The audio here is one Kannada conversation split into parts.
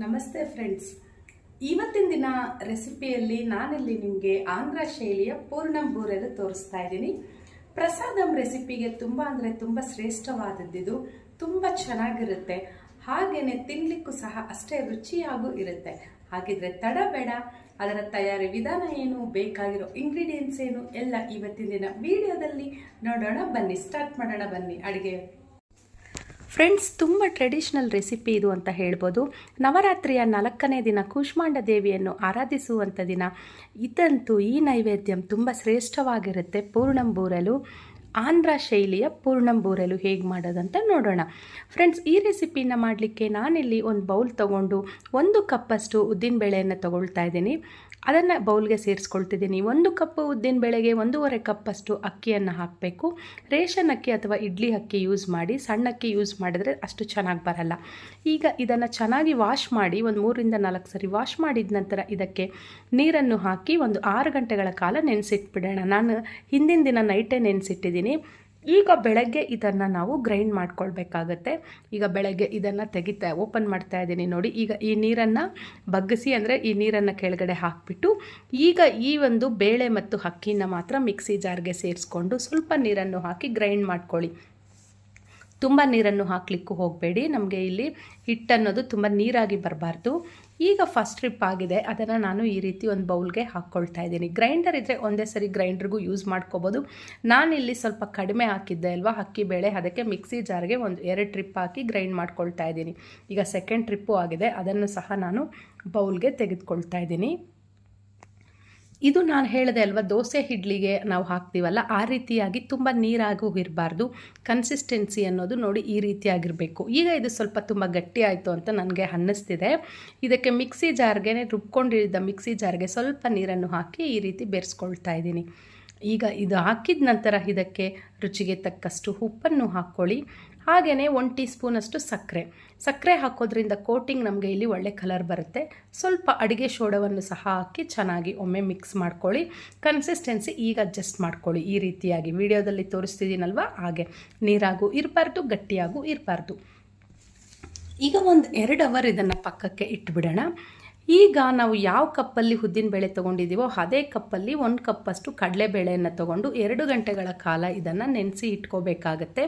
ನಮಸ್ತೆ ಫ್ರೆಂಡ್ಸ್, ಇವತ್ತಿನ ದಿನ ರೆಸಿಪಿಯಲ್ಲಿ ನಾನಿಲ್ಲಿ ನಿಮಗೆ ಆಂಧ್ರ ಶೈಲಿಯ ಪೂರ್ಣಂ ಬೂರೆಲು ತೋರಿಸ್ತಾ ಇದ್ದೀನಿ. ಪ್ರಸಾದಂ ರೆಸಿಪಿಗೆ ತುಂಬ ಶ್ರೇಷ್ಠವಾದದ್ದಿದು. ತುಂಬ ಚೆನ್ನಾಗಿರುತ್ತೆ, ಹಾಗೇನೆ ತಿನ್ಲಿಕ್ಕೂ ಸಹ ಅಷ್ಟೇ ರುಚಿಯಾಗೂ ಇರುತ್ತೆ. ಹಾಗಿದ್ರೆ ತಡ ಬೇಡ, ಅದರ ತಯಾರಿ ವಿಧಾನ ಏನು, ಬೇಕಾಗಿರೋ ಇಂಗ್ರೀಡಿಯೆಂಟ್ಸ್ ಏನು ಎಲ್ಲ ಇವತ್ತಿನ ದಿನ ವಿಡಿಯೋದಲ್ಲಿ ನೋಡೋಣ. ಬನ್ನಿ, ಸ್ಟಾರ್ಟ್ ಮಾಡೋಣ. ಬನ್ನಿ ಅಡುಗೆ. ಫ್ರೆಂಡ್ಸ್, ತುಂಬ ಟ್ರೆಡಿಷ್ನಲ್ ರೆಸಿಪಿ ಇದು ಅಂತ ಹೇಳ್ಬೋದು. ನವರಾತ್ರಿಯ 4ನೇ ದಿನ ಕೂಷ್ಮಾಂಡ ದೇವಿಯನ್ನು ಆರಾಧಿಸುವಂಥ ದಿನ ಇದಂತೂ ಈ ನೈವೇದ್ಯ ತುಂಬ ಶ್ರೇಷ್ಠವಾಗಿರುತ್ತೆ. ಪೂರ್ಣಂ ಬೂರೆಲು, ಆಂಧ್ರ ಶೈಲಿಯ ಪೂರ್ಣಂ ಬೂರೆಲು ಹೇಗೆ ಮಾಡೋದಂತ ನೋಡೋಣ. ಫ್ರೆಂಡ್ಸ್, ಈ ರೆಸಿಪಿನ ಮಾಡಲಿಕ್ಕೆ ನಾನಿಲ್ಲಿ ಒಂದು ಬೌಲ್ ತೊಗೊಂಡು 1 ಕಪ್ಪಷ್ಟು ಉದ್ದಿನಬೇಳೆಯನ್ನು ತೊಗೊಳ್ತಾ ಇದ್ದೀನಿ. ಅದನ್ನು ಬೌಲ್ಗೆ ಸೇರಿಸ್ಕೊಳ್ತಿದ್ದೀನಿ. 1 ಕಪ್ ಉದ್ದಿನಬೇಳೆಗೆ 1.5 ಕಪ್ಪಷ್ಟು ಅಕ್ಕಿಯನ್ನು ಹಾಕಬೇಕು. ರೇಷನ್ ಅಕ್ಕಿ ಅಥವಾ ಇಡ್ಲಿ ಅಕ್ಕಿ ಯೂಸ್ ಮಾಡಿ, ಸಣ್ಣ ಅಕ್ಕಿ ಯೂಸ್ ಮಾಡಿದರೆ ಅಷ್ಟು ಚೆನ್ನಾಗಿ ಬರಲ್ಲ. ಈಗ ಇದನ್ನು ಚೆನ್ನಾಗಿ ವಾಶ್ ಮಾಡಿ ಒಂದು 3 ರಿಂದ 4 ಸರಿ ವಾಶ್ ಮಾಡಿದ ನಂತರ ಇದಕ್ಕೆ ನೀರನ್ನು ಹಾಕಿ ಒಂದು 6 ಗಂಟೆಗಳ ಕಾಲ ನೆನೆಸಿಟ್ಬಿಡೋಣ. ನಾನು ಹಿಂದಿನ ದಿನ ನೈಟೇ ನೆನೆಸಿಟ್ಟಿದ್ದೀನಿ. ಈಗ ಬೆಳಗ್ಗೆ ಇದನ್ನು ನಾವು ಗ್ರೈಂಡ್ ಮಾಡ್ಕೊಳ್ಬೇಕಾಗತ್ತೆ. ಈಗ ಬೆಳಗ್ಗೆ ಇದನ್ನು ಓಪನ್ ಮಾಡ್ತಾ ಇದ್ದೀನಿ ನೋಡಿ. ಈಗ ಈ ನೀರನ್ನು ಬಗ್ಗಿಸಿ, ಅಂದರೆ ಈ ನೀರನ್ನು ಕೆಳಗಡೆ ಹಾಕಿಬಿಟ್ಟು ಈಗ ಈ ಒಂದು ಬೇಳೆ ಮತ್ತು ಅಕ್ಕಿನ ಮಾತ್ರ ಮಿಕ್ಸಿ ಜಾರ್ಗೆ ಸೇರಿಸ್ಕೊಂಡು ಸ್ವಲ್ಪ ನೀರನ್ನು ಹಾಕಿ ಗ್ರೈಂಡ್ ಮಾಡ್ಕೊಳ್ಳಿ. ತುಂಬ ನೀರನ್ನು ಹಾಕಲಿಕ್ಕೂ ಹೋಗಬೇಡಿ, ನಮಗೆ ಇಲ್ಲಿ ಹಿಟ್ಟನ್ನೋದು ತುಂಬ ನೀರಾಗಿ ಬರಬಾರ್ದು. ಈಗ ಫಸ್ಟ್ ಟ್ರಿಪ್ ಆಗಿದೆ, ಅದನ್ನು ನಾನು ಈ ರೀತಿ ಒಂದು ಬೌಲ್ಗೆ ಹಾಕ್ಕೊಳ್ತಾ ಇದ್ದೀನಿ. ಗ್ರೈಂಡರ್ ಇದ್ದರೆ ಒಂದೇ ಸರಿ ಗ್ರೈಂಡ್ರಿಗೂ ಯೂಸ್ ಮಾಡ್ಕೋಬೋದು. ನಾನಿಲ್ಲಿ ಸ್ವಲ್ಪ ಕಡಿಮೆ ಹಾಕಿದ್ದೆ ಅಲ್ವಾ ಅಕ್ಕಿ ಬೇಳೆ, ಅದಕ್ಕೆ ಮಿಕ್ಸಿ ಜಾರ್ಗೆ ಒಂದು 2 ಟ್ರಿಪ್ ಹಾಕಿ ಗ್ರೈಂಡ್ ಮಾಡ್ಕೊಳ್ತಾ ಇದ್ದೀನಿ. ಈಗ ಸೆಕೆಂಡ್ ಟ್ರಿಪ್ಪು ಆಗಿದೆ, ಅದನ್ನು ಸಹ ನಾನು ಬೌಲ್ಗೆ ತೆಗೆದುಕೊಳ್ತಾ ಇದ್ದೀನಿ. ಇದು ನಾನು ಹೇಳಿದೆ ಅಲ್ವಾ, ದೋಸೆ ಇಡ್ಲಿಗೆ ನಾವು ಹಾಕ್ತೀವಲ್ಲ ಆ ರೀತಿಯಾಗಿ ತುಂಬ ನೀರಾಗೂ ಇರಬಾರ್ದು. ಕನ್ಸಿಸ್ಟೆನ್ಸಿ ಅನ್ನೋದು ನೋಡಿ ಈ ರೀತಿಯಾಗಿರಬೇಕು. ಈಗ ಇದು ಸ್ವಲ್ಪ ತುಂಬ ಗಟ್ಟಿ ಆಯಿತು ಅಂತ ನನಗೆ ಅನ್ನಿಸ್ತಿದೆ. ಇದಕ್ಕೆ ಮಿಕ್ಸಿ ಜಾರ್ಗೆ ರುಬ್ಕೊಂಡಿದ್ದ ಮಿಕ್ಸಿ ಜಾರ್ಗೆ ಸ್ವಲ್ಪ ನೀರನ್ನು ಹಾಕಿ ಈ ರೀತಿ ಬೆರೆಸ್ಕೊಳ್ತಾ ಇದ್ದೀನಿ. ಈಗ ಇದು ಹಾಕಿದ ನಂತರ ಇದಕ್ಕೆ ರುಚಿಗೆ ತಕ್ಕಷ್ಟು ಉಪ್ಪನ್ನು ಹಾಕ್ಕೊಳ್ಳಿ. ಹಾಗೆಯೇ 1 ಟೀ ಸ್ಪೂನಷ್ಟು ಸಕ್ಕರೆ ಹಾಕೋದ್ರಿಂದ ಕೋಟಿಂಗ್ ನಮಗೆ ಇಲ್ಲಿ ಒಳ್ಳೆ ಕಲರ್ ಬರುತ್ತೆ. ಸ್ವಲ್ಪ ಅಡುಗೆ ಸೋಡವನ್ನು ಸಹ ಹಾಕಿ ಚೆನ್ನಾಗಿ ಒಮ್ಮೆ ಮಿಕ್ಸ್ ಮಾಡ್ಕೊಳ್ಳಿ. ಕನ್ಸಿಸ್ಟೆನ್ಸಿ ಈಗ ಅಡ್ಜಸ್ಟ್ ಮಾಡ್ಕೊಳ್ಳಿ ಈ ರೀತಿಯಾಗಿ ವಿಡಿಯೋದಲ್ಲಿ ತೋರಿಸ್ತಿದ್ದೀನಲ್ವ ಹಾಗೆ. ನೀರಾಗೂ ಇರಬಾರ್ದು, ಗಟ್ಟಿಯಾಗೂ ಇರಬಾರ್ದು. ಈಗ ಒಂದು 2 ಅವರ್ ಇದನ್ನು ಪಕ್ಕಕ್ಕೆ ಇಟ್ಬಿಡೋಣ. ಈಗ ನಾವು ಯಾವ ಕಪ್ಪಲ್ಲಿ ಉದ್ದಿನಬೇಳೆ ತೊಗೊಂಡಿದ್ದೀವೋ ಅದೇ ಕಪ್ಪಲ್ಲಿ 1 ಕಪ್ಪಷ್ಟು ಕಡಲೆಬೇಳೆಯನ್ನು ತೊಗೊಂಡು 2 ಗಂಟೆಗಳ ಕಾಲ ಇದನ್ನು ನೆನೆಸಿ ಇಟ್ಕೋಬೇಕಾಗತ್ತೆ.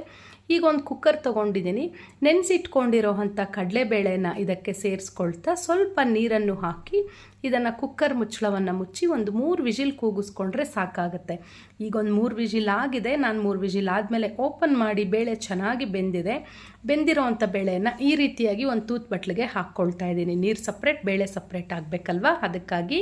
ಈಗ ಒಂದು ಕುಕ್ಕರ್ ತೊಗೊಂಡಿದ್ದೀನಿ. ನೆನೆಸಿ ಇಟ್ಕೊಂಡಿರೋ ಅಂಥ ಕಡಲೆಬೇಳೆನ ಇದಕ್ಕೆ ಸೇರಿಸ್ಕೊಳ್ತಾ ಸ್ವಲ್ಪ ನೀರನ್ನು ಹಾಕಿ ಇದನ್ನು ಕುಕ್ಕರ್ ಮುಚ್ಚಳವನ್ನು ಮುಚ್ಚಿ ಒಂದು 3 ವಿಜಿಲ್ ಕೂಗಿಸ್ಕೊಂಡ್ರೆ ಸಾಕಾಗುತ್ತೆ. ಈಗ ಒಂದು 3 ವಿಜಿಲ್ ಆಗಿದೆ. ನಾನು 3 ವಿಜಿಲ್ ಆದಮೇಲೆ ಓಪನ್ ಮಾಡಿ ಬೇಳೆ ಚೆನ್ನಾಗಿ ಬೆಂದಿರೋ ಅಂಥ ಬೇಳೆಯನ್ನು ಈ ರೀತಿಯಾಗಿ ಒಂದು ತೂತ್ ಬಟ್ಲಿಗೆ ಹಾಕ್ಕೊಳ್ತಾ ಇದ್ದೀನಿ. ನೀರು ಸಪ್ರೇಟ್, ಬೇಳೆ ಸಪ್ರೇಟ್ ಆಗಬೇಕಲ್ವ, ಅದಕ್ಕಾಗಿ.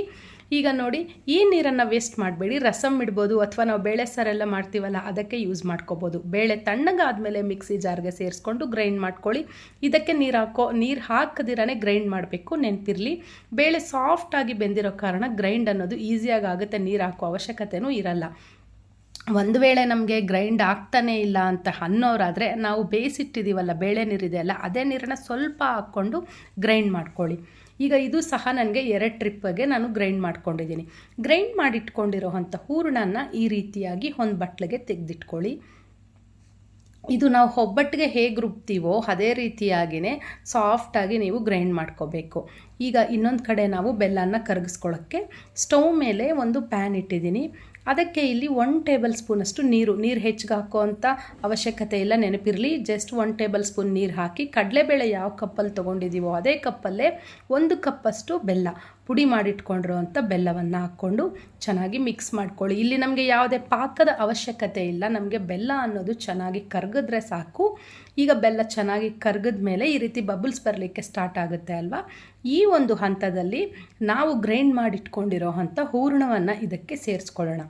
ಈಗ ನೋಡಿ, ಈ ನೀರನ್ನು ವೇಸ್ಟ್ ಮಾಡಬೇಡಿ. ರಸಮ್ ಇಡ್ಬೋದು ಅಥವಾ ನಾವು ಬೇಳೆ ಸಾರೆಲ್ಲ ಮಾಡ್ತೀವಲ್ಲ ಅದಕ್ಕೆ ಯೂಸ್ ಮಾಡ್ಕೋಬೋದು. ಬೇಳೆ ತಣ್ಣಗಾದ್ಮೇಲೆ ಮಿಕ್ಸಿ ಜಾರ್ಗೆ ಸೇರಿಸ್ಕೊಂಡು ಗ್ರೈಂಡ್ ಮಾಡ್ಕೊಳ್ಳಿ. ಇದಕ್ಕೆ ನೀರು ಹಾಕದಿರೇ ಗ್ರೈಂಡ್ ಮಾಡಬೇಕು, ನೆನಪಿರಲಿ. ಬೇಳೆ ಸಾಫ್ಟಾಗಿ ಬೆಂದಿರೋ ಕಾರಣ ಗ್ರೈಂಡ್ ಅನ್ನೋದು ಈಸಿಯಾಗಿ ಆಗುತ್ತೆ, ನೀರು ಹಾಕೋ ಅವಶ್ಯಕತೆಯೂ ಇರಲ್ಲ. ಒಂದು ವೇಳೆ ನಮಗೆ ಗ್ರೈಂಡ್ ಆಗ್ತಾನೇ ಇಲ್ಲ ಅಂತ ಅನ್ನೋರಾದರೆ ನಾವು ಬೇಯಿಸಿಟ್ಟಿದ್ದೀವಲ್ಲ ಬೇಳೆ ನೀರಿದೆ ಅಲ್ಲ, ಅದೇ ನೀರನ್ನು ಸ್ವಲ್ಪ ಹಾಕ್ಕೊಂಡು ಗ್ರೈಂಡ್ ಮಾಡ್ಕೊಳ್ಳಿ. ಈಗ ಇದು ಸಹ ನನಗೆ 2 ಟ್ರಿಪ್ಗೆ ನಾನು ಗ್ರೈಂಡ್ ಮಾಡ್ಕೊಂಡಿದ್ದೀನಿ. ಗ್ರೈಂಡ್ ಮಾಡಿಟ್ಕೊಂಡಿರೋ ಅಂಥ ಹೂರಣನ ಈ ರೀತಿಯಾಗಿ ಒಂದು ಬಟ್ಲಿಗೆ ತೆಗೆದಿಟ್ಕೊಳ್ಳಿ. ಇದು ನಾವು ಒಬ್ಬಟ್ಟಿಗೆ ಹೇಗೆ ರುಬ್ತೀವೋ ಅದೇ ರೀತಿಯಾಗಿಯೇ ಸಾಫ್ಟಾಗಿ ನೀವು ಗ್ರೈಂಡ್ ಮಾಡ್ಕೋಬೇಕು. ಈಗ ಇನ್ನೊಂದು ಕಡೆ ನಾವು ಬೆಲ್ಲನ ಕರಗಿಸ್ಕೊಳ್ಳೋಕ್ಕೆ ಸ್ಟವ್ ಮೇಲೆ ಒಂದು ಪ್ಯಾನ್ ಇಟ್ಟಿದ್ದೀನಿ. ಅದಕ್ಕೆ ಇಲ್ಲಿ 1 ಟೇಬಲ್ ಸ್ಪೂನಷ್ಟು ನೀರು ಹೆಚ್ಚಿಗೆ ಹಾಕೋವಂಥ ಅವಶ್ಯಕತೆ ಇಲ್ಲ, ನೆನಪಿರಲಿ. ಜಸ್ಟ್ 1 ಟೇಬಲ್ ಸ್ಪೂನ್ ನೀರು ಹಾಕಿ ಕಡಲೆಬೇಳೆ ಯಾವ ಕಪ್ಪಲ್ಲಿ ತೊಗೊಂಡಿದ್ದೀವೋ ಅದೇ ಕಪ್ಪಲ್ಲೇ 1 ಕಪ್ಪಷ್ಟು ಬೆಲ್ಲ, ಪುಡಿ ಮಾಡಿಟ್ಕೊಂಡಿರೋ ಅಂಥ ಬೆಲ್ಲವನ್ನು ಹಾಕ್ಕೊಂಡು ಚೆನ್ನಾಗಿ ಮಿಕ್ಸ್ ಮಾಡ್ಕೊಳ್ಳಿ. ಇಲ್ಲಿ ನಮಗೆ ಯಾವುದೇ ಪಾಕದ ಅವಶ್ಯಕತೆ ಇಲ್ಲ, ನಮಗೆ ಬೆಲ್ಲ ಅನ್ನೋದು ಚೆನ್ನಾಗಿ ಕರಗಿದ್ರೆ ಸಾಕು. ಈಗ ಬೆಲ್ಲ ಚೆನ್ನಾಗಿ ಕರಗಿದ ಮೇಲೆ ಈ ರೀತಿ ಬಬಲ್ಸ್ ಬರಲಿಕ್ಕೆ ಸ್ಟಾರ್ಟ್ ಆಗುತ್ತೆ ಅಲ್ವಾ. ಈ ಒಂದು ಹಂತದಲ್ಲಿ ನಾವು ಗ್ರೈಂಡ್ ಮಾಡಿಟ್ಕೊಂಡಿರೋ ಅಂಥ ಹೂರಣವನ್ನು ಇದಕ್ಕೆ ಸೇರಿಸ್ಕೊಳ್ಳೋಣ.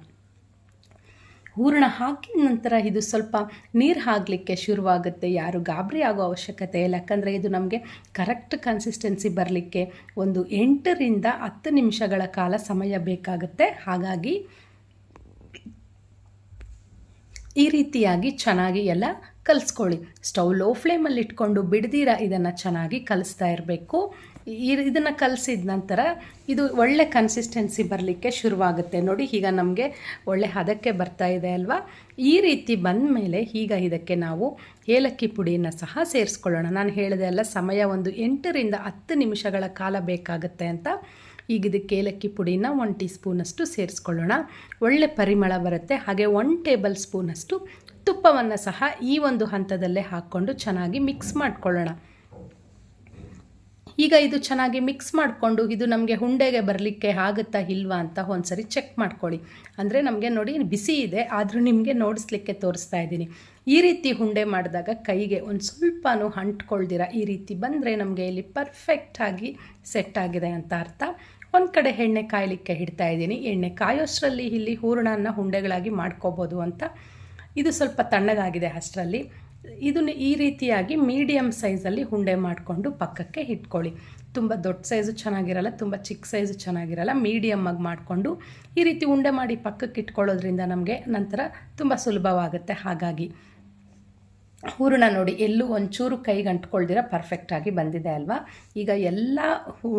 ಹೂರಣ ಹಾಕಿದ ನಂತರ ಇದು ಸ್ವಲ್ಪ ನೀರು ಹಾಕಲಿಕ್ಕೆ ಶುರುವಾಗುತ್ತೆ. ಯಾರು ಗಾಬರಿ ಆಗೋ ಅವಶ್ಯಕತೆ ಇಲ್ಲ, ಯಾಕಂದರೆ ಇದು ನಮಗೆ ಕರೆಕ್ಟ್ ಕನ್ಸಿಸ್ಟೆನ್ಸಿ ಬರಲಿಕ್ಕೆ ಒಂದು 8 ರಿಂದ 10 ನಿಮಿಷಗಳ ಕಾಲ ಸಮಯ ಬೇಕಾಗುತ್ತೆ. ಹಾಗಾಗಿ ಈ ರೀತಿಯಾಗಿ ಚೆನ್ನಾಗಿ ಎಲ್ಲ ಕಲಿಸ್ಕೊಳ್ಳಿ. ಸ್ಟವ್ ಲೋ ಫ್ಲೇಮಲ್ಲಿ ಇಟ್ಕೊಂಡು ಬಿಡ್ದಿರ ಇದನ್ನು ಚೆನ್ನಾಗಿ ಕಲಿಸ್ತಾ ಇರಬೇಕು. ಇದನ್ನು ಕಲಿಸಿದ ನಂತರ ಇದು ಒಳ್ಳೆ ಕನ್ಸಿಸ್ಟೆನ್ಸಿ ಬರಲಿಕ್ಕೆ ಶುರುವಾಗುತ್ತೆ. ನೋಡಿ, ಈಗ ನಮಗೆ ಒಳ್ಳೆ ಹದಕ್ಕೆ ಬರ್ತಾ ಇದೆ ಅಲ್ವಾ? ಈ ರೀತಿ ಬಂದ ಮೇಲೆ ಈಗ ಇದಕ್ಕೆ ನಾವು ಏಲಕ್ಕಿ ಪುಡಿಯನ್ನು ಸಹ ಸೇರಿಸ್ಕೊಳ್ಳೋಣ. ನಾನು ಹೇಳಿದೆ ಅಲ್ಲ, ಸಮಯ ಒಂದು 8 ರಿಂದ 10 ನಿಮಿಷಗಳ ಕಾಲ ಬೇಕಾಗುತ್ತೆ ಅಂತ. ಈಗ ಇದಕ್ಕೆ ಏಲಕ್ಕಿ ಪುಡಿನ 1 ಟೀ ಸ್ಪೂನಷ್ಟು ಸೇರಿಸ್ಕೊಳ್ಳೋಣ. ಒಳ್ಳೆ ಪರಿಮಳ ಬರುತ್ತೆ. ಹಾಗೆ 1 ಟೇಬಲ್ ಸ್ಪೂನಷ್ಟು ತುಪ್ಪವನ್ನು ಸಹ ಈ ಒಂದು ಹಂತದಲ್ಲೇ ಹಾಕ್ಕೊಂಡು ಚೆನ್ನಾಗಿ ಮಿಕ್ಸ್ ಮಾಡ್ಕೊಳ್ಳೋಣ. ಈಗ ಇದು ಚೆನ್ನಾಗಿ ಮಿಕ್ಸ್ ಮಾಡಿಕೊಂಡು ಇದು ನಮಗೆ ಉಂಡೆಗೆ ಬರಲಿಕ್ಕೆ ಆಗುತ್ತಾ ಇಲ್ವಾ ಅಂತ ಒಂದ್ಸರಿ ಚೆಕ್ ಮಾಡ್ಕೊಳ್ಳಿ. ಅಂದರೆ ನಮಗೆ ನೋಡಿ ಬಿಸಿ ಇದೆ, ಆದರೂ ನಿಮಗೆ ನೋಡಿಸ್ಲಿಕ್ಕೆ ತೋರಿಸ್ತಾ ಇದ್ದೀನಿ. ಈ ರೀತಿ ಉಂಡೆ ಮಾಡಿದಾಗ ಕೈಗೆ ಒಂದು ಸ್ವಲ್ಪನೂ ಅಂಟ್ಕೊಳ್ದಿರ ಈ ರೀತಿ ಬಂದರೆ ನಮಗೆ ಇಲ್ಲಿ ಪರ್ಫೆಕ್ಟಾಗಿ ಸೆಟ್ ಆಗಿದೆ ಅಂತ ಅರ್ಥ. ಒಂದು ಕಡೆ ಎಣ್ಣೆ ಕಾಯಲಿಕ್ಕೆ ಇಡ್ತಾ ಇದ್ದೀನಿ. ಎಣ್ಣೆ ಕಾಯೋಷ್ಟರಲ್ಲಿ ಇಲ್ಲಿ ಹೂರಣನ ಉಂಡೆಗಳಾಗಿ ಮಾಡ್ಕೋಬೋದು ಅಂತ. ಇದು ಸ್ವಲ್ಪ ತಣ್ಣಗಾಗಿದೆ ಅಷ್ಟರಲ್ಲಿ. ಇದನ್ನು ಈ ರೀತಿಯಾಗಿ ಮೀಡಿಯಮ್ ಸೈಜಲ್ಲಿ ಉಂಡೆ ಮಾಡಿಕೊಂಡು ಪಕ್ಕಕ್ಕೆ ಇಟ್ಕೊಳ್ಳಿ. ತುಂಬ ದೊಡ್ಡ ಸೈಜು ಚೆನ್ನಾಗಿರಲ್ಲ, ತುಂಬ ಚಿಕ್ಕ ಸೈಜು ಚೆನ್ನಾಗಿರಲ್ಲ, ಮೀಡಿಯಮ್ಮಾಗಿ ಮಾಡಿಕೊಂಡು ಈ ರೀತಿ ಉಂಡೆ ಮಾಡಿ ಪಕ್ಕಕ್ಕೆ ಇಟ್ಕೊಳ್ಳೋದ್ರಿಂದ ನಮಗೆ ನಂತರ ತುಂಬ ಸುಲಭವಾಗುತ್ತೆ. ಹಾಗಾಗಿ ಹೂರಣ ನೋಡಿ ಎಲ್ಲೂ ಒಂಚೂರು ಕೈಗೆ ಅಂಟ್ಕೊಳ್ದಿರ ಪರ್ಫೆಕ್ಟಾಗಿ ಬಂದಿದೆ ಅಲ್ವಾ? ಈಗ ಎಲ್ಲ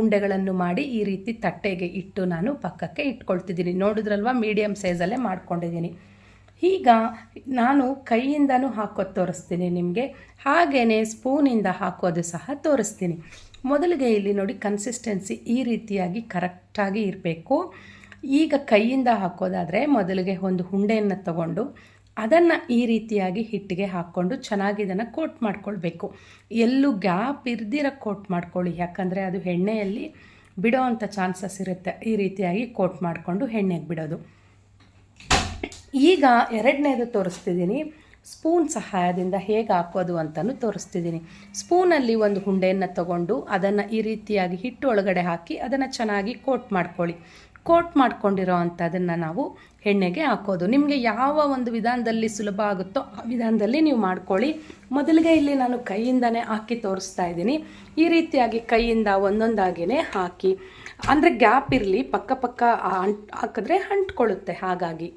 ಉಂಡೆಗಳನ್ನು ಮಾಡಿ ಈ ರೀತಿ ತಟ್ಟೆಗೆ ಇಟ್ಟು ನಾನು ಪಕ್ಕಕ್ಕೆ ಇಟ್ಕೊಳ್ತಿದ್ದೀನಿ. ನೋಡಿದ್ರಲ್ವ, ಮೀಡಿಯಮ್ ಸೈಜಲ್ಲೇ ಮಾಡ್ಕೊಂಡಿದ್ದೀನಿ. ಈಗ ನಾನು ಕೈಯಿಂದನೂ ಹಾಕೋದು ತೋರಿಸ್ತೀನಿ ನಿಮಗೆ, ಹಾಗೆಯೇ ಸ್ಪೂನಿಂದ ಹಾಕೋದು ಸಹ ತೋರಿಸ್ತೀನಿ. ಮೊದಲಿಗೆ ಇಲ್ಲಿ ನೋಡಿ ಕನ್ಸಿಸ್ಟೆನ್ಸಿ ಈ ರೀತಿಯಾಗಿ ಕರೆಕ್ಟಾಗಿ ಇರಬೇಕು. ಈಗ ಕೈಯಿಂದ ಹಾಕೋದಾದರೆ ಮೊದಲಿಗೆ ಒಂದು ಉಂಡೆಯನ್ನು ತಗೊಂಡು ಅದನ್ನು ಈ ರೀತಿಯಾಗಿ ಹಿಟ್ಟಿಗೆ ಹಾಕ್ಕೊಂಡು ಚೆನ್ನಾಗಿ ಇದನ್ನು ಕೋಟ್ ಮಾಡ್ಕೊಳ್ಬೇಕು. ಎಲ್ಲೂ ಗ್ಯಾಪ್ ಇರ್ದಿರ ಕೋಟ್ ಮಾಡ್ಕೊಳ್ಳಿ, ಯಾಕಂದರೆ ಅದು ಎಣ್ಣೆಯಲ್ಲಿ ಬಿಡೋ ಅಂಥ ಚಾನ್ಸಸ್ ಇರುತ್ತೆ. ಈ ರೀತಿಯಾಗಿ ಕೋಟ್ ಮಾಡಿಕೊಂಡು ಎಣ್ಣೆಗೆ ಬಿಡೋದು. ಈಗ ಎರಡನೇದು ತೋರಿಸ್ತಿದ್ದೀನಿ, ಸ್ಪೂನ್ ಸಹಾಯದಿಂದ ಹೇಗೆ ಹಾಕೋದು ಅಂತಲೂ ತೋರಿಸ್ತಿದ್ದೀನಿ. ಸ್ಪೂನಲ್ಲಿ ಒಂದು ಉಂಡೆಯನ್ನು ತಗೊಂಡು ಅದನ್ನು ಈ ರೀತಿಯಾಗಿ ಹಿಟ್ಟು ಒಳಗಡೆ ಹಾಕಿ ಅದನ್ನು ಚೆನ್ನಾಗಿ ಕೋಟ್ ಮಾಡ್ಕೊಳ್ಳಿ. ಕೋಟ್ ಮಾಡ್ಕೊಂಡಿರೋ ಅಂಥದನ್ನು ನಾವು ಎಣ್ಣೆಗೆ ಹಾಕೋದು. ನಿಮಗೆ ಯಾವ ಒಂದು ವಿಧಾನದಲ್ಲಿ ಸುಲಭ ಆಗುತ್ತೋ ಆ ವಿಧಾನದಲ್ಲಿ ನೀವು ಮಾಡ್ಕೊಳ್ಳಿ. ಮೊದಲಿಗೆ ಇಲ್ಲಿ ನಾನು ಕೈಯಿಂದನೇ ಹಾಕಿ ತೋರಿಸ್ತಾ ಇದ್ದೀನಿ. ಈ ರೀತಿಯಾಗಿ ಕೈಯಿಂದ ಒಂದೊಂದಾಗಿಯೇ ಹಾಕಿ, ಅಂದರೆ ಗ್ಯಾಪ್ ಇರಲಿ, ಪಕ್ಕ ಪಕ್ಕ ಹಾಕಿದ್ರೆ ಅಂಟ್ಕೊಳ್ಳುತ್ತೆ. ಹಾಗಾಗಿ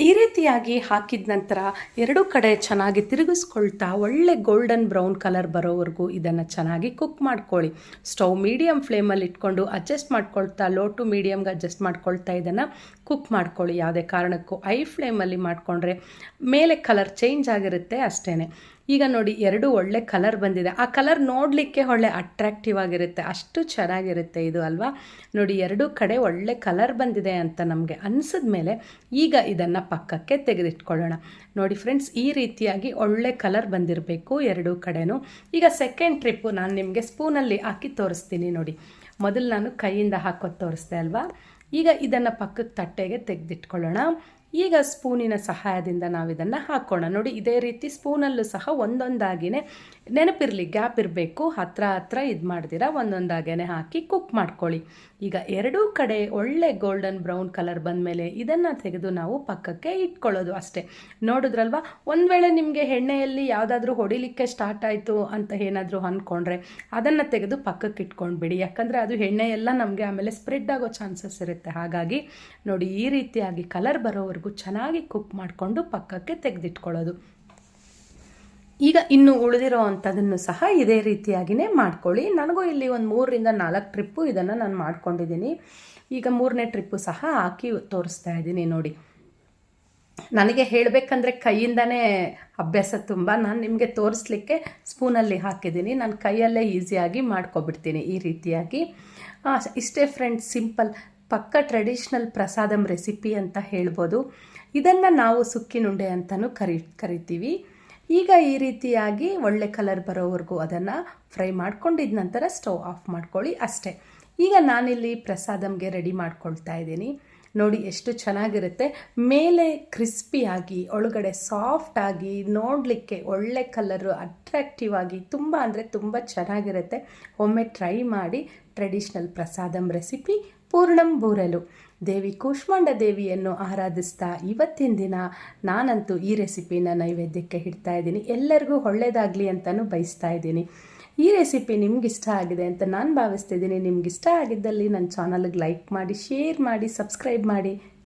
ಈ ರೀತಿಯಾಗಿ ಹಾಕಿದ ನಂತರ ಎರಡೂ ಕಡೆ ಚೆನ್ನಾಗಿ ತಿರುಗಿಸ್ಕೊಳ್ತಾ ಒಳ್ಳೆ ಗೋಲ್ಡನ್ ಬ್ರೌನ್ ಕಲರ್ ಬರೋವರೆಗೂ ಇದನ್ನು ಚೆನ್ನಾಗಿ ಕುಕ್ ಮಾಡ್ಕೊಳ್ಳಿ. ಸ್ಟವ್ ಮೀಡಿಯಮ್ ಫ್ಲೇಮಲ್ಲಿ ಇಟ್ಕೊಂಡು ಅಡ್ಜಸ್ಟ್ ಮಾಡ್ಕೊಳ್ತಾ, ಲೋ ಟು ಮೀಡಿಯಮ್ಗೆ ಅಡ್ಜಸ್ಟ್ ಮಾಡ್ಕೊಳ್ತಾ ಇದನ್ನು ಕುಕ್ ಮಾಡ್ಕೊಳ್ಳಿ. ಯಾವುದೇ ಕಾರಣಕ್ಕೂ ಐ ಫ್ಲೇಮಲ್ಲಿ ಮಾಡಿಕೊಂಡ್ರೆ ಮೇಲೆ ಕಲರ್ ಚೇಂಜ್ ಆಗಿರುತ್ತೆ ಅಷ್ಟೇ. ಈಗ ನೋಡಿ, ಎರಡು ಒಳ್ಳೆ ಕಲರ್ ಬಂದಿದೆ. ಆ ಕಲರ್ ನೋಡಲಿಕ್ಕೆ ಒಳ್ಳೆ ಅಟ್ರಾಕ್ಟಿವ್ ಆಗಿರುತ್ತೆ, ಅಷ್ಟು ಚೆನ್ನಾಗಿರುತ್ತೆ ಇದು ಅಲ್ವಾ? ನೋಡಿ, ಎರಡೂ ಕಡೆ ಒಳ್ಳೆ ಕಲರ್ ಬಂದಿದೆ ಅಂತ ನಮಗೆ ಅನಿಸಿದ ಮೇಲೆ ಈಗ ಇದನ್ನು ಪಕ್ಕಕ್ಕೆ ತೆಗೆದಿಟ್ಕೊಳ್ಳೋಣ. ನೋಡಿ ಫ್ರೆಂಡ್ಸ್, ಈ ರೀತಿಯಾಗಿ ಒಳ್ಳೆ ಕಲರ್ ಬಂದಿರಬೇಕು ಎರಡೂ ಕಡೆನೂ. ಈಗ ಸೆಕೆಂಡ್ ಟ್ರಿಪ್ಪು ನಾನು ನಿಮಗೆ ಸ್ಪೂನಲ್ಲಿ ಹಾಕಿ ತೋರಿಸ್ತೀನಿ. ನೋಡಿ, ಮೊದಲು ನಾನು ಕೈಯಿಂದ ಹಾಕೋದು ತೋರಿಸ್ದೆ ಅಲ್ವಾ? ಈಗ ಇದನ್ನು ಪಕ್ಕಕ್ಕೆ ತಟ್ಟೆಗೆ ತೆಗೆದಿಟ್ಕೊಳ್ಳೋಣ. ಈಗ ಸ್ಪೂನಿನ ಸಹಾಯದಿಂದ ನಾವು ಇದನ್ನು ಹಾಕೋಣ. ನೋಡಿ, ಇದೇ ರೀತಿ ಸ್ಪೂನಲ್ಲೂ ಸಹ ಒಂದೊಂದಾಗಿಯೇ ನೆನಪಿರಲಿ, ಗ್ಯಾಪ್ ಇರಬೇಕು, ಹತ್ರ ಇದು ಮಾಡ್ದಿರ ಒಂದೊಂದಾಗೇ ಹಾಕಿ ಕುಕ್ ಮಾಡ್ಕೊಳ್ಳಿ. ಈಗ ಎರಡೂ ಕಡೆ ಒಳ್ಳೆ ಗೋಲ್ಡನ್ ಬ್ರೌನ್ ಕಲರ್ ಬಂದಮೇಲೆ ಇದನ್ನು ತೆಗೆದು ನಾವು ಪಕ್ಕಕ್ಕೆ ಇಟ್ಕೊಳ್ಳೋದು ಅಷ್ಟೇ. ನೋಡಿದ್ರಲ್ವ? ಒಂದು ವೇಳೆ ನಿಮಗೆ ಎಣ್ಣೆಯಲ್ಲಿ ಯಾವುದಾದ್ರೂ ಹೊಡಿಲಿಕ್ಕೆ ಸ್ಟಾರ್ಟ್ ಆಯಿತು ಅಂತ ಏನಾದರೂ ಅಂದ್ಕೊಂಡ್ರೆ ಅದನ್ನು ತೆಗೆದು ಪಕ್ಕಕ್ಕೆ ಇಟ್ಕೊಂಡ್ಬಿಡಿ, ಯಾಕಂದರೆ ಅದು ಎಣ್ಣೆಯೆಲ್ಲ ನಮಗೆ ಆಮೇಲೆ ಸ್ಪ್ರೆಡ್ ಆಗೋ ಚಾನ್ಸಸ್ ಇರುತ್ತೆ. ಹಾಗಾಗಿ ನೋಡಿ, ಈ ರೀತಿಯಾಗಿ ಕಲರ್ ಬರೋವರೆಗೂ ಚೆನ್ನಾಗಿ ಕುಕ್ ಮಾಡಿಕೊಂಡು ಪಕ್ಕಕ್ಕೆ ತೆಗೆದಿಟ್ಕೊಳ್ಳೋದು. ಈಗ ಇನ್ನು ಉಳಿದಿರೋ ಅಂಥದನ್ನು ಸಹ ಇದೇ ರೀತಿಯಾಗಿಯೇ ಮಾಡ್ಕೊಳ್ಳಿ. ನನಗೂ ಇಲ್ಲಿ ಒಂದು 3 ರಿಂದ 4 ಟ್ರಿಪ್ಪು ಇದನ್ನು ನಾನು ಮಾಡ್ಕೊಂಡಿದ್ದೀನಿ. ಈಗ 3ನೇ ಟ್ರಿಪ್ಪು ಸಹ ಹಾಕಿ ತೋರಿಸ್ತಾ ಇದ್ದೀನಿ. ನೋಡಿ, ನನಗೆ ಹೇಳಬೇಕಂದ್ರೆ ಕೈಯಿಂದನೇ ಅಭ್ಯಾಸ ತುಂಬ. ನಾನು ನಿಮಗೆ ತೋರಿಸ್ಲಿಕ್ಕೆ ಸ್ಪೂನಲ್ಲಿ ಹಾಕಿದ್ದೀನಿ, ನಾನು ಕೈಯಲ್ಲೇ ಈಸಿಯಾಗಿ ಮಾಡ್ಕೊಬಿಡ್ತೀನಿ ಈ ರೀತಿಯಾಗಿ. ಇಷ್ಟೇ ಫ್ರೆಂಡ್ಸ್, ಸಿಂಪಲ್, ಪಕ್ಕ ಟ್ರೆಡಿಷ್ನಲ್ ಪ್ರಸಾದಂ ರೆಸಿಪಿ ಅಂತ ಹೇಳ್ಬೋದು. ಇದನ್ನು ನಾವು ಸುಕ್ಕಿನುಂಡೆ ಅಂತಲೂ ಕರಿತೀವಿ. ಈಗ ಈ ರೀತಿಯಾಗಿ ಒಳ್ಳೆ ಕಲರ್ ಬರೋವರೆಗೂ ಅದನ್ನು ಫ್ರೈ ಮಾಡ್ಕೊಂಡಿದ ನಂತರ ಸ್ಟವ್ ಆಫ್ ಮಾಡ್ಕೊಳ್ಳಿ ಅಷ್ಟೇ. ಈಗ ನಾನಿಲ್ಲಿ ಪ್ರಸಾದಂಗೆ ರೆಡಿ ಮಾಡ್ಕೊಳ್ತಾ ಇದ್ದೀನಿ. ನೋಡಿ, ಎಷ್ಟು ಚೆನ್ನಾಗಿರುತ್ತೆ. ಮೇಲೆ ಕ್ರಿಸ್ಪಿಯಾಗಿ, ಒಳಗಡೆ ಸಾಫ್ಟಾಗಿ, ನೋಡಲಿಕ್ಕೆ ಒಳ್ಳೆ ಕಲರು, ಅಟ್ರಾಕ್ಟಿವ್ ಆಗಿ, ತುಂಬ ಅಂದರೆ ತುಂಬ ಚೆನ್ನಾಗಿರುತ್ತೆ. ಒಮ್ಮೆ ಟ್ರೈ ಮಾಡಿ. Traditional prasadam recipe Poornam Boorelu. ದೇವಿ ಕೂಷ್ಮಾಂಡ ದೇವಿಯನ್ನು ಆರಾಧಿಸ್ತಾ ಇವತ್ತಿನ ದಿನ ನಾನಂತೂ ಈ ರೆಸಿಪಿನ ನೈವೇದ್ಯಕ್ಕೆ ಇಡ್ತಾ ಇದ್ದೀನಿ. ಎಲ್ಲರಿಗೂ ಒಳ್ಳೆಯದಾಗಲಿ ಅಂತಲೂ ಬಯಸ್ತಾ ಇದ್ದೀನಿ. ಈ ರೆಸಿಪಿ ನಿಮ್ಗಿಷ್ಟ ಆಗಿದೆ ಅಂತ ನಾನು ಭಾವಿಸ್ತಿದ್ದೀನಿ. ನಿಮ್ಗಿಷ್ಟ ಆಗಿದ್ದಲ್ಲಿ ನನ್ನ ಚಾನಲ್ಗೆ ಲೈಕ್ ಮಾಡಿ, ಶೇರ್ ಮಾಡಿ, ಸಬ್ಸ್ಕ್ರೈಬ್ ಮಾಡಿ.